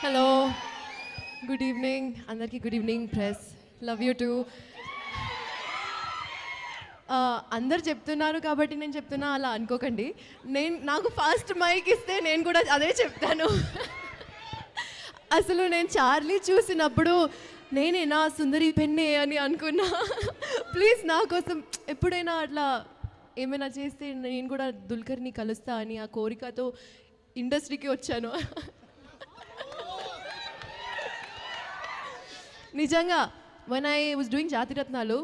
Hello, good evening అందరికీ. Good evening press, love you two. అందరు చెప్తున్నారు కాబట్టి నేను చెప్తున్నా, అలా అనుకోకండి. నాకు ఫస్ట్ మైక్ ఇస్తే నేను కూడా అదే చెప్తాను. అసలు నేను చార్లీ చూసినప్పుడు నేనేనా సుందరి పెన్నే అని అనుకున్నా. ప్లీజ్ నా కోసం ఎప్పుడైనా అట్లా ఏమైనా చేస్తే నేను కూడా దుల్కర్ని కలుస్తా అని ఆ కోరికతో ఇండస్ట్రీకి వచ్చాను. నిజంగా when I was doing జాతిరత్నాలు,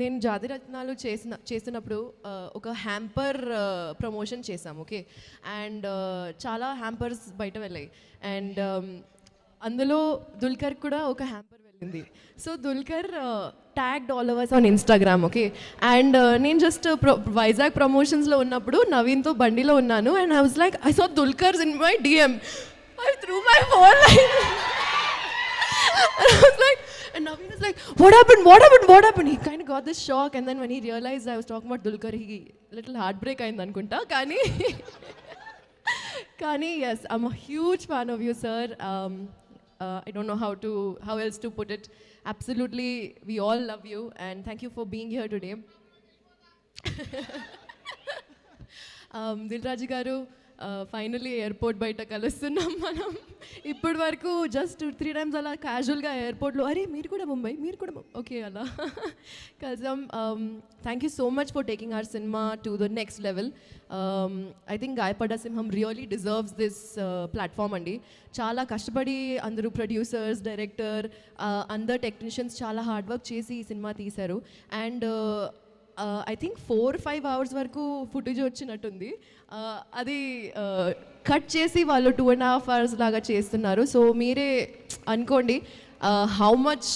నేను జాతిరత్నాలు చేసినప్పుడు ఒక హ్యాంపర్ ప్రమోషన్ చేసాం. ఓకే, అండ్ చాలా హ్యాంపర్స్ బయట వెళ్ళాయి, అండ్ అందులో దుల్కర్ కూడా ఒక హ్యాంపర్ వెళ్ళింది. So Dulquer tagged all of us on Instagram. Okay, and నేను జస్ట్ వైజాగ్ ప్రమోషన్స్లో ఉన్నప్పుడు నవీన్తో బండిలో ఉన్నాను, and I was like, I saw Dulkar's in my DM. I threw my phone like, and I was like, and Naveen was like, what happened? He kind of got this shock, and then when he realized I was talking about Dulkar, he little heartbreak ayindi anukunta. Kani yes, I'm a huge fan of you, sir. I don't know how else to put it. Absolutely, we all love you, and thank you for being here today. Dil Raju గారు, finally airport బయట కలుస్తున్నాం మనం. ఇప్పటి వరకు just 3 times అలా క్యాజువల్గా ఎయిర్పోర్ట్లో, అరే మీరు కూడా ముంబై, ఓకే అలా కలిసాం. Thank you so much for taking our cinema to the next level. I think గాయపడ్డ సింహం రియలీ డిజర్వ్స్ దిస్ ప్లాట్ఫామ్ అండి. చాలా కష్టపడి అందరూ ప్రొడ్యూసర్స్, డైరెక్టర్, అందరు టెక్నీషియన్స్ చాలా హార్డ్ వర్క్ చేసి ఈ సినిమా తీశారు. అండ్ ఐ థింక్ 4-5 hours వరకు ఫుటేజ్ వచ్చినట్టుంది. అది కట్ చేసి వాళ్ళు 2.5 hours లాగా చేస్తున్నారు. సో మీరే అనుకోండి how much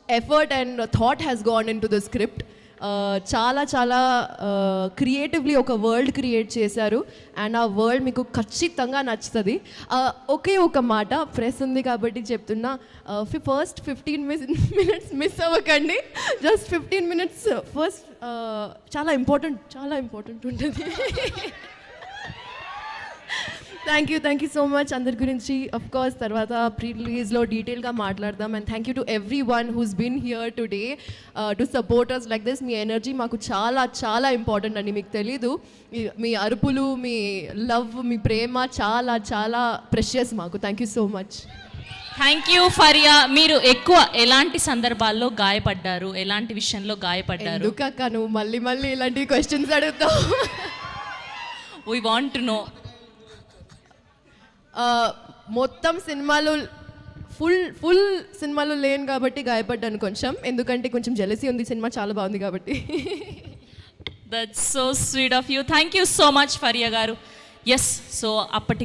effort and thought has gone in to the script. చాలా చాలా క్రియేటివ్లీ ఒక వరల్డ్ క్రియేట్ చేశారు, అండ్ ఆ వరల్డ్ మీకు ఖచ్చితంగా నచ్చుతుంది. ఒకే ఒక మాట, ప్రెస్ ఉంది కాబట్టి చెప్తున్నా, ఫస్ట్ 15 minutes మిస్ అవ్వకండి. జస్ట్ 15 minutes ఫస్ట్ చాలా ఇంపార్టెంట్ ఉంటుంది. Thank you so much. అందరి గురించి అఫ్ కోర్స్ తర్వాత ప్రీ రిలీజ్లో డీటెయిల్గా మాట్లాడదాం. And thank you to everyone who's been here today to support us like this. మీ ఎనర్జీ మాకు చాలా చాలా ఇంపార్టెంట్ అండి. మీకు తెలీదు, మీ అరుపులు, మీ లవ్, మీ ప్రేమ చాలా చాలా ప్రెషియస్ మాకు. Thank you so much. Thank you Faria. మీరు ఎక్కువ ఎలాంటి సందర్భాల్లో గాయపడ్డారు, ఎలాంటి విషయంలో గాయపడ్డారు? ఎందుకక్క నువ్వు మళ్ళీ ఇలాంటి క్వశ్చన్స్ అడుగుతావు? We want to know. మొత్తం సినిమాలో ఫుల్ సినిమాలో లేను కాబట్టి గాయపడ్డాను కొంచెం, ఎందుకంటే కొంచెం జెలసీ ఉంది, సినిమా చాలా బాగుంది కాబట్టి. That's so sweet of you. Thank you so much Faria గారు. ఎస్, సో అప్పటి